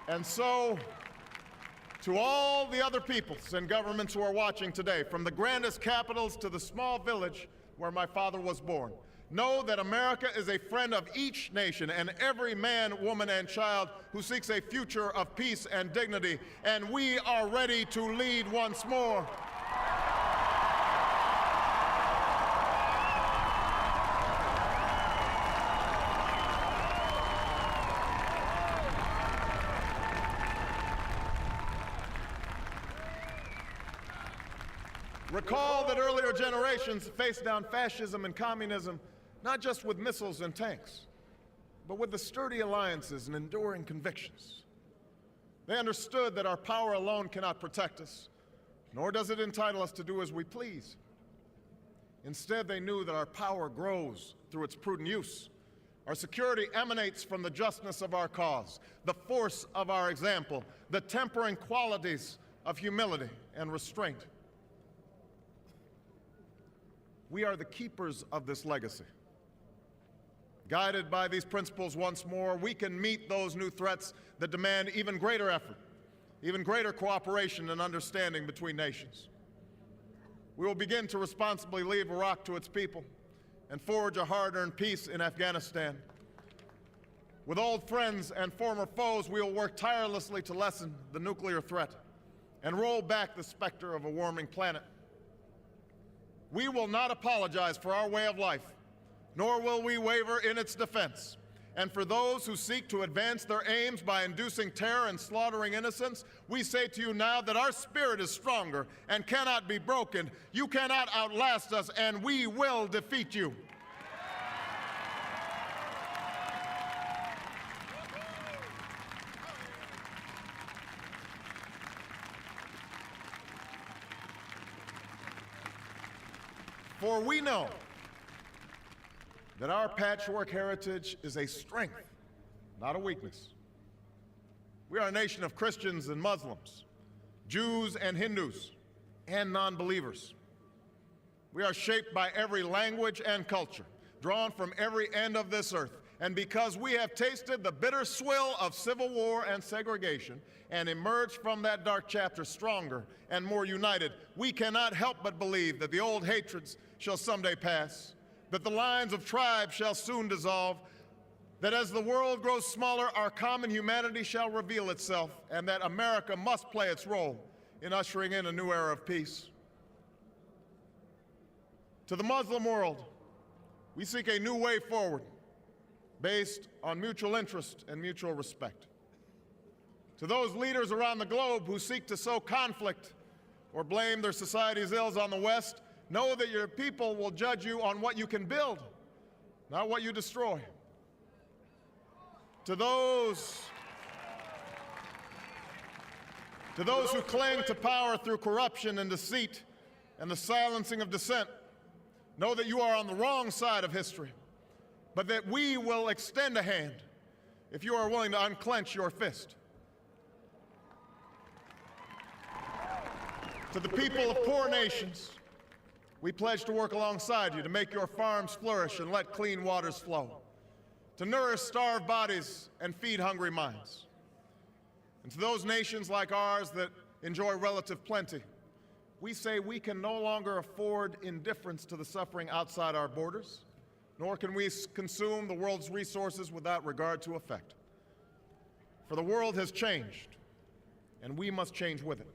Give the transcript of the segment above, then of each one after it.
And so, to all the other peoples and governments who are watching today, from the grandest capitals to the small village where my father was born, know that America is a friend of each nation and every man, woman, and child who seeks a future of peace and dignity, and we are ready to lead once more. Recall that earlier generations faced down fascism and communism not just with missiles and tanks, but with the sturdy alliances and enduring convictions. They understood that our power alone cannot protect us, nor does it entitle us to do as we please. Instead, they knew that our power grows through its prudent use. Our security emanates from the justness of our cause, the force of our example, the tempering qualities of humility and restraint. We are the keepers of this legacy. Guided by these principles once more, we can meet those new threats that demand even greater effort, even greater cooperation and understanding between nations. We will begin to responsibly leave Iraq to its people and forge a hard-earned peace in Afghanistan. With old friends and former foes, we will work tirelessly to lessen the nuclear threat and roll back the specter of a warming planet. We will not apologize for our way of life, nor will we waver in its defense. And for those who seek to advance their aims by inducing terror and slaughtering innocents, we say to you now that our spirit is stronger and cannot be broken. You cannot outlast us, and we will defeat you. For we know that our patchwork heritage is a strength, not a weakness. We are a nation of Christians and Muslims, Jews and Hindus, and non-believers. We are shaped by every language and culture, drawn from every end of this earth. And because we have tasted the bitter swill of civil war and segregation and emerged from that dark chapter stronger and more united, we cannot help but believe that the old hatreds shall someday pass, that the lines of tribes shall soon dissolve, that as the world grows smaller, our common humanity shall reveal itself, and that America must play its role in ushering in a new era of peace. To the Muslim world, we seek a new way forward based on mutual interest and mutual respect. To those leaders around the globe who seek to sow conflict or blame their society's ills on the West, know that your people will judge you on what you can build, not what you destroy. To those who cling to power through corruption and deceit and the silencing of dissent, know that you are on the wrong side of history, but that we will extend a hand if you are willing to unclench your fist. To the people of poor nations, we pledge to work alongside you to make your farms flourish and let clean waters flow, to nourish starved bodies and feed hungry minds. And to those nations like ours that enjoy relative plenty, we say we can no longer afford indifference to the suffering outside our borders, nor can we consume the world's resources without regard to effect. For the world has changed, and we must change with it.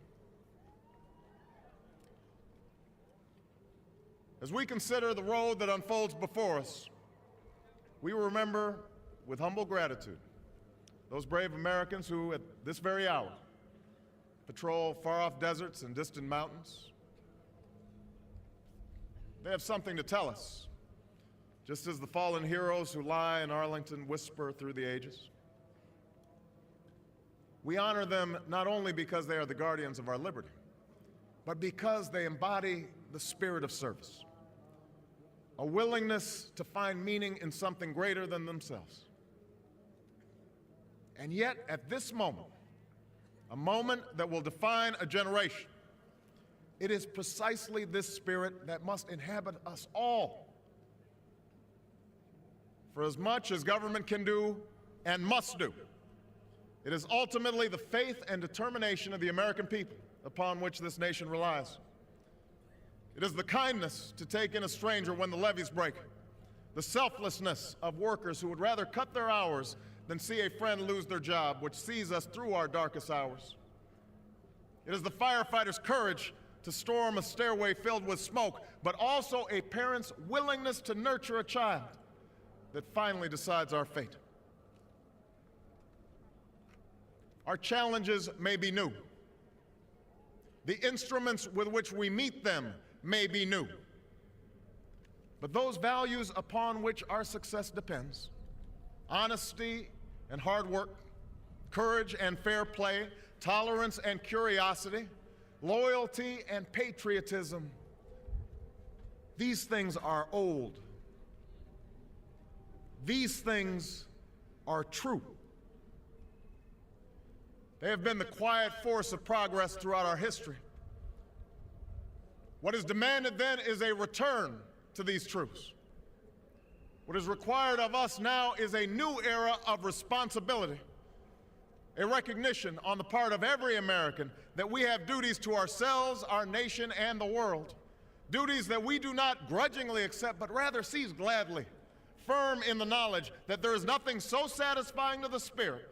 As we consider the road that unfolds before us, we will remember with humble gratitude those brave Americans who, at this very hour, patrol far-off deserts and distant mountains. They have something to tell us, just as the fallen heroes who lie in Arlington whisper through the ages. We honor them not only because they are the guardians of our liberty, but because they embody the spirit of service, a willingness to find meaning in something greater than themselves. And yet, at this moment, a moment that will define a generation, it is precisely this spirit that must inhabit us all. For as much as government can do and must do, It is ultimately the faith and determination of the American people upon which this nation relies. It is the kindness to take in a stranger when the levees break, the selflessness of workers who would rather cut their hours than see a friend lose their job, which sees us through our darkest hours. It is the firefighter's courage to storm a stairway filled with smoke, but also a parent's willingness to nurture a child that finally decides our fate. Our challenges may be new. The instruments with which we meet them may be new. But those values upon which our success depends, honesty and hard work, courage and fair play, tolerance and curiosity, loyalty and patriotism, these things are old. These things are true. They have been the quiet force of progress throughout our history. What is demanded then is a return to these truths. What is required of us now is a new era of responsibility, a recognition on the part of every American that we have duties to ourselves, our nation, and the world, duties that we do not grudgingly accept, but rather seize gladly, firm in the knowledge that there is nothing so satisfying to the spirit,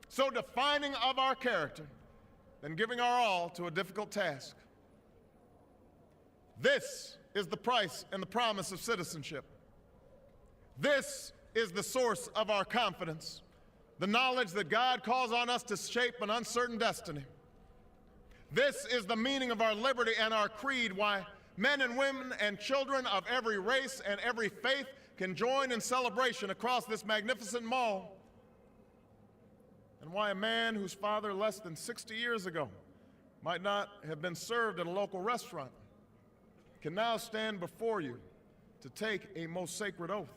so defining of our character, than giving our all to a difficult task. This is the price and the promise of citizenship. This is the source of our confidence, the knowledge that God calls on us to shape an uncertain destiny. This is the meaning of our liberty and our creed, why men and women and children of every race and every faith can join in celebration across this magnificent mall, and why a man whose father less than 60 years ago might not have been served at a local restaurant can now stand before you to take a most sacred oath.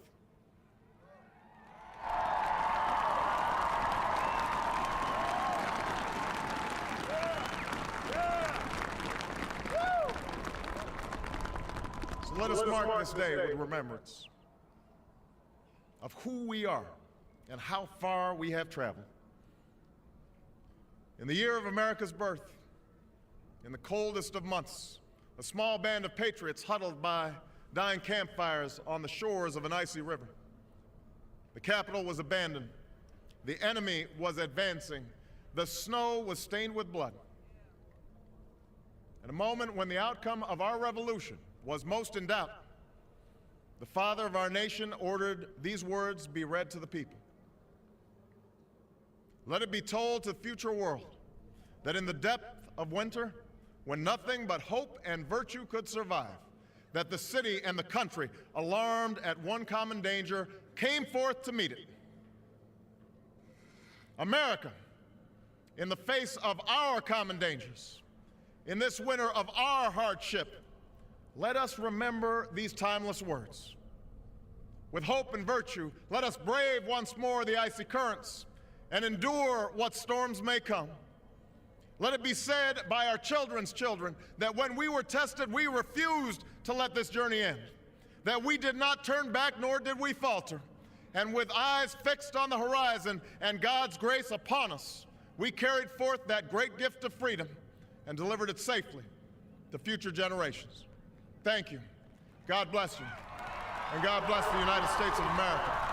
So let us mark this day with remembrance of who we are and how far we have traveled. In the year of America's birth, in the coldest of months, a small band of patriots huddled by dying campfires on the shores of an icy river. The capital was abandoned. The enemy was advancing. The snow was stained with blood. At a moment when the outcome of our revolution was most in doubt, the father of our nation ordered these words be read to the people. Let it be told to the future world that in the depth of winter, when nothing but hope and virtue could survive, that the city and the country, alarmed at one common danger, came forth to meet it. America, in the face of our common dangers, in this winter of our hardship, let us remember these timeless words. With hope and virtue, let us brave once more the icy currents and endure what storms may come. Let it be said by our children's children that when we were tested, we refused to let this journey end, that we did not turn back nor did we falter. And with eyes fixed on the horizon and God's grace upon us, we carried forth that great gift of freedom and delivered it safely to future generations. Thank you. God bless you. And God bless the United States of America.